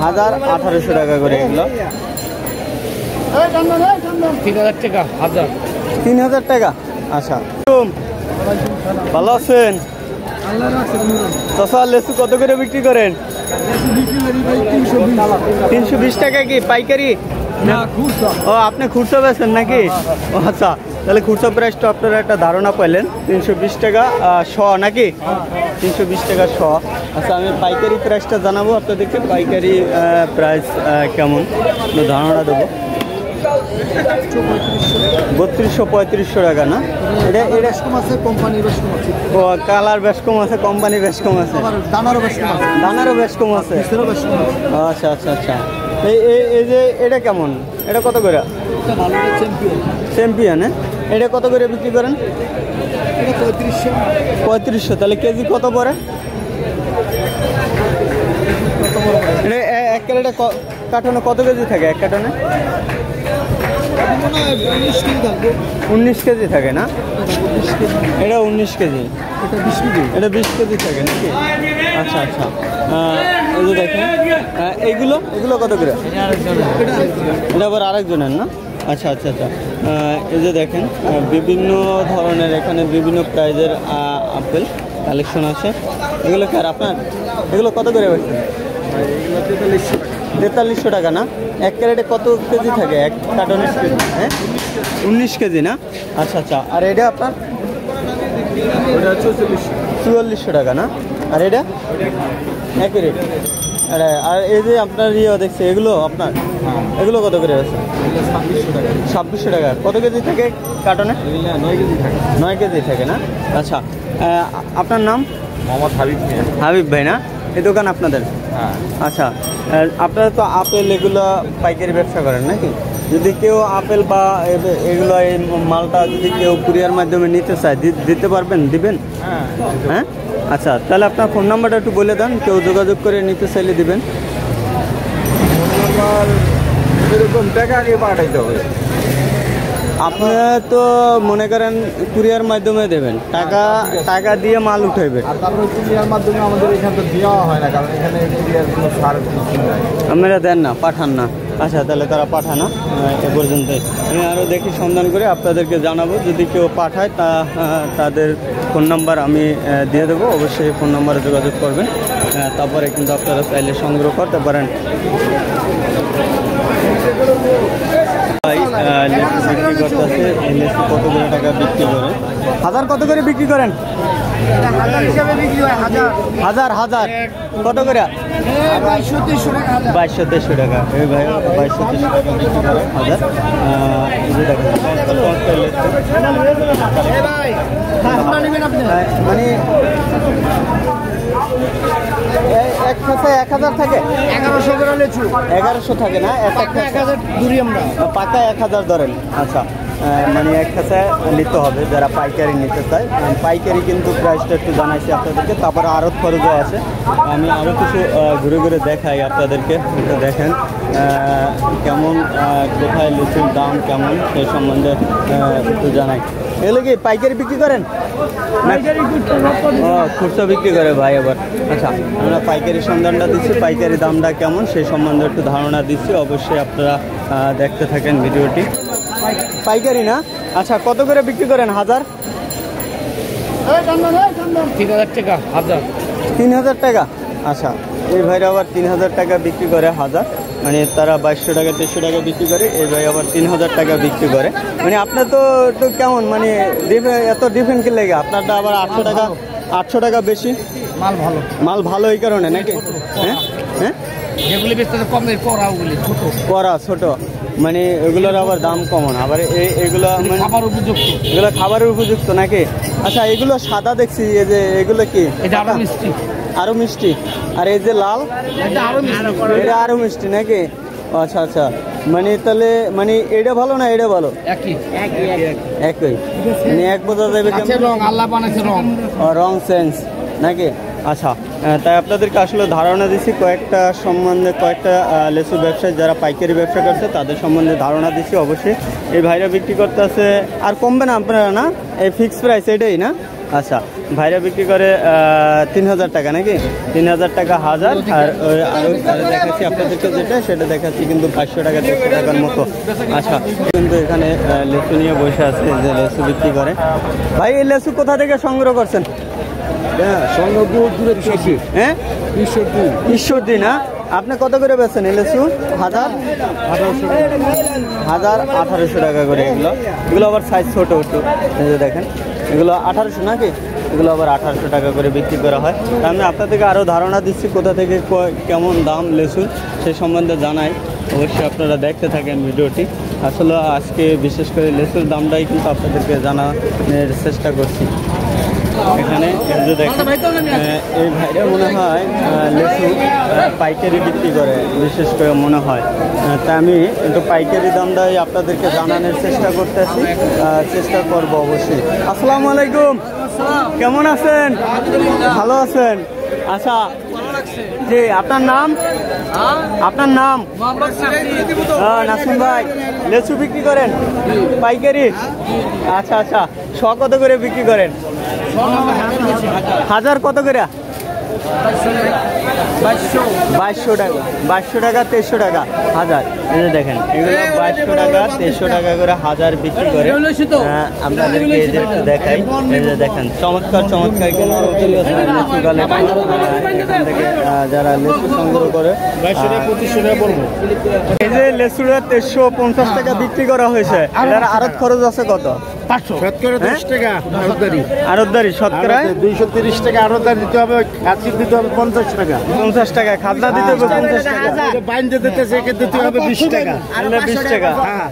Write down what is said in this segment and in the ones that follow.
1800 টাকা করে এগুলো। 3000 টাকা হাজার। 3000 টাকা। আচ্ছা, ভালো আছেন? চাচা লেচু কত করে বিক্রি করেন? 320 টাকা। কি পাইকারি? ও, আপনি খুচরা বেচেন নাকি? ও আচ্ছা, তাহলে খুচরা প্রাইসটা আপনারা একটা ধারণা পাইলেন। 320 টাকা শ নাকি? 320 টাকা শ। আচ্ছা, আমি পাইকারি প্রাইসটা জানাবো আপনাদেরকে। পাইকারি প্রাইস কেমন ধারণা দেবো। 3200-3500 টাকা না? এটা কম আছে, কোম্পানি বেশ কম আছে। ও, কালার বেশ কম আছে, কোম্পানি বেশ কম আছে, দানারও বেশ কম আছে। দানারও বেশ কম আছে। আচ্ছা আচ্ছা আচ্ছা। এই যে এটা কেমন? এটা কত করে? চ্যাম্পিয়ন। এটা কত করে বিক্রি করেন? 3500। তাহলে কেজি কত পড়ে? এক ক্যারেটে কার্টনে কত কেজি থাকে? এক কার্টনে 19 কেজি থাকে না? এটা 19 কেজি। এটা 20 কেজি থাকে নাকি? আচ্ছা আচ্ছা। এই যে দেখেন, এগুলো কত করে? এটা আবার আরেকজনের না? আচ্ছা আচ্ছা আচ্ছা। এই যে দেখেন, বিভিন্ন ধরনের এখানে বিভিন্ন প্রাইজের আপেল কালেকশন আছে। এগুলো কি আর আপনার? এগুলো কত করে বেচেন? 4300 টাকা না? এক ক্যারেটে কত কেজি থাকে? এক কার্টনে? হ্যাঁ, 19 কেজি না? আচ্ছা আচ্ছা। আর এটা আপনার? 4400 টাকা না? আর এটা একই রেট? আর এই যে আপনার দেখছি, এগুলো আপনার? এগুলো কত করে আছে? 2600 টাকা। কত কেজি থাকে কার্টনে? 9 কেজি থাকে না? আচ্ছা, আপনার নাম? মোহাম্মদ হাবিব ভাই না? এই দোকান আপনাদের? হ্যাঁ। আচ্ছা, আপনারা তো আপেল এগুলো পাইকারি ব্যবসা করেন নাকি? যদি কেউ আপেল বা এগুলো এই মালটা যদি কেউ কুরিয়ার মাধ্যমে নিতে চায় দিতে পারবেন? দিবেন? হ্যাঁ। আচ্ছা, তাহলে আপনার ফোন নাম্বারটা একটু বলে দেন, কেউ যোগাযোগ করে নিতে চাইলে দিবেন। এরকম টাকা আগে পাঠাইতে হবে। আপনারা তো মনে করেন কুরিয়ার মাধ্যমে দেবেন, টাকা দিয়ে মাল উঠাইবেন। আর তারপরে কুরিয়ার মাধ্যমে আমাদের এখানে তো দেওয়া হয় না, কারণ এখানে কুরিয়ার কোনো সার নাই। আপনারা দেন না, পাঠান না? আচ্ছা, তাহলে তারা পাঠানো এ পর্যন্তই। আমি আরও দেখি সন্ধান করে আপনাদেরকে জানাবো। যদি কেউ পাঠায় তাদের ফোন নাম্বার আমি দিয়ে দেবো। অবশ্যই ফোন নাম্বারে যোগাযোগ করবেন, তারপরে কিন্তু আপনারা চাইলে সংগ্রহ করতে পারেন। লেচু বিক্রি করতেছে। এই লেচু কত করে টাকা বিক্রি করে? হাজার কত করে বিক্রি করেন? হাজার কত করে? 2200-2300 টাকা। এই ভাই 2200-2300 টাকা বিক্রি করে হাজার। মানে এক খাঁচায় 1000 থাকে? 1100 করে লেচু। 1100 থাকে না? পাকা 1000 দূরি আমরা। পাকা 1000 ধরেন। আচ্ছা, মানে এক খাঁচায় নিতে হবে যারা পাইকারি নিতে চায়। পাইকারি কিন্তু প্রাইসটা একটু জানাইছি আপনাদেরকে। তারপরে আরও খরচও আছে। আমি আরও কিছু ঘুরে ঘুরে দেখাই আপনাদেরকে। একটু দেখেন কেমন, কোথায় লিচুর দাম কেমন সেই সম্বন্ধে একটু জানাই। এগুলো কি পাইকারি বিক্রি করেন? ও, খুচরা বিক্রি করে ভাই আবার। আচ্ছা, আমরা পাইকারি সন্ধানটা দিচ্ছি, পাইকারি দামটা কেমন সেই সম্বন্ধে একটু ধারণা দিচ্ছি। অবশ্যই আপনারা দেখতে থাকেন ভিডিওটি। পাইকারি না? আচ্ছা, কত করে বিক্রি করেন? হাজার? 3000 টাকা হাজার। 3000 টাকা। আচ্ছা, এই ভাইরা আবার 3000 টাকা বিক্রি করে হাজার। মানে তারা 2200 টাকা 2300 টাকা বিক্রি করে, এই ভাই আবার 3000 টাকা বিক্রি করে। মানে আপনার তো একটু কেমন, মানে এত ডিফারেন্ট কি লাগে? আপনারটা আবার 800 টাকা বেশি। মাল ভালো এই কারণে নাকি? হ্যাঁ হ্যাঁ, যেগুলি বেশি কম করা ছোট, মানে এগুলোর আবার দাম কমন। আবার এগুলো মানে খাবার উপযুক্ত, এগুলো খাবারের উপযুক্ত নাকি? আচ্ছা, এগুলো সাদা দেখছি, এই যে এগুলো কি? এটা আরো মিষ্টি। আরো মিষ্টি। আর এই যে লাল, এটা আরো মিষ্টি নাকি? আচ্ছা আচ্ছা, মানে তাহলে মানে এটা ভালো না এটা ভালো? একই মানে এক বোঝা যাবে রং, আল্লাহ বানাইছে রং চেঞ্জ নাকি? আচ্ছা, তাই আপনাদেরকে আসলে ধারণা দিচ্ছি কয়েকটা সম্বন্ধে, কয়েকটা লেচু ব্যবসায়ী যারা পাইকারি ব্যবসা করছে তাদের সম্বন্ধে ধারণা দিচ্ছি। অবশ্যই এই ভাইরা বিক্রি করতে আছে। আর কমবে না আপনারা না? এই ফিক্স প্রাইস এটাই না? আচ্ছা, ভাইরা বিক্রি করে 3000 টাকা নাকি? 3000 টাকা হাজার। আর আরও দেখাচ্ছি আপনাদেরকে যেটা, সেটা দেখাচ্ছি কিন্তু 500 টাকা 150 টাকার মতো। আচ্ছা, কিন্তু এখানে লেচু নিয়ে বসে আছে, যে লেচু বিক্রি করে। ভাই এই লেচু কোথা থেকে সংগ্রহ করছেন? হ্যাঁ, হ্যাঁ, ঈশ্বরদী না? আপনি কত করে বেচেন এই লেচু? 1800 টাকা করে। এগুলো আবার সাইজ ছোট একটু, এই যে দেখেন, এগুলো 1800 নাকি? এগুলো আবার 1800 টাকা করে বিক্রি করা হয়। তা আমি আপনাদেরকে আরও ধারণা দিচ্ছি কোথা থেকে কেমন দাম লেচুর, সে সম্বন্ধে জানাই। অবশ্যই আপনারা দেখতে থাকেন ভিডিওটি। আসলে আজকে বিশেষ করে লেচুর দামটাই কিন্তু আপনাদেরকে জানানোর চেষ্টা করছি। এখানে যে দেখেন, এই ভাইরা মনে হয় লেচু পাইকারি বিক্রি করে, বিশেষ করে মনে হয়। তা আমি একটু পাইকারি দামটাই আপনাদেরকে জানানোর চেষ্টা করতেছি, চেষ্টা করব অবশ্যই। আসসালামু আলাইকুম, কেমন আছেন? ভালো আছেন? আচ্ছা জি, আপনার নাম? আপনার নাম? নাসিম ভাই, লেচু বিক্রি করেন পাইকারি? আচ্ছা আচ্ছা, শ কত করে বিক্রি করেন? হাজার কত করে? 2200 টাকা। 2200 টাকা, 2300 টাকা হাজার। এই যে দেখেন, এগুলো 2200 টাকা 2300 টাকা করে হাজার বিক্রি করে। আপনাদেরকে এই যে একটু দেখাই, এই যে দেখেন, চমৎকার চমৎকার কিন্তু লেচু কালেকশন এখান থেকে যারা লেচু সংগ্রহ করে। 2500 টাকা পড়বো। এই যে লেচুটা 1350 টাকা বিক্রি করা হয়েছে, এটার আড়ত খরচ আছে কত? 500 শতকরা 10 টাকা আড়তদারি শতকরা 230 টাকা আড়তদারি দিতে হবে, খাসি দিতে হবে 50 টাকা। 50 টাকা খাজনা দিতে হবে, 50 টাকা বাইন্দে দিতেছে, একে দিতে হবে 20 টাকা। 20 টাকা,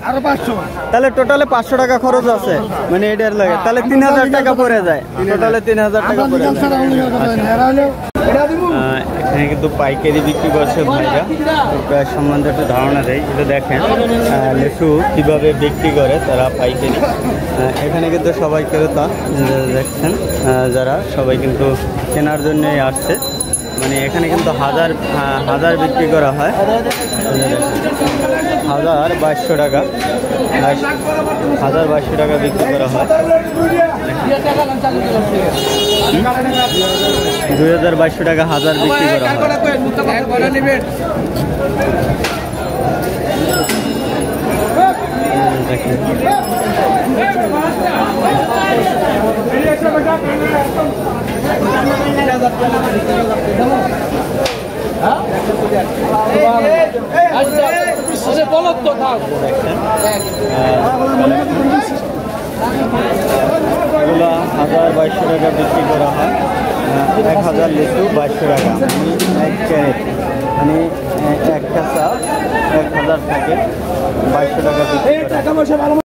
আরো 500। তাহলে টোটালে 500 টাকা খরচ আছে, মানে এটার লাগে। তাহলে 3000 টাকা পড়ে যায়, টোটালে 3000 টাকা পড়ে যায়। এখানে কিন্তু পাইকারি বিক্রি করছে ভাইরা, প্রায় সম্বন্ধে একটু ধারণা দেয়। এটা দেখেন লেচু কিভাবে বিক্রি করে তারা পাইকারি। এখানে কিন্তু সবাই ক্রেতা দেখছেন, যারা সবাই কিন্তু কেনার জন্যই আসছে। মানে এখানে কিন্তু হাজার বিক্রি করা হয়, 1200 টাকা, 1200 টাকা বিক্রি করা হয়। 2200 টাকা হাজার বিক্রি করা হয়। দেখেন, এগুলো 1200 টাকা বিক্রি করা হয়। 1000 লিচু 2200 টাকা, মানে 1 ক্যারেট, মানে 1 কাঁচা 1000 থাকে, 2200 টাকা বিক্রি করা হয়।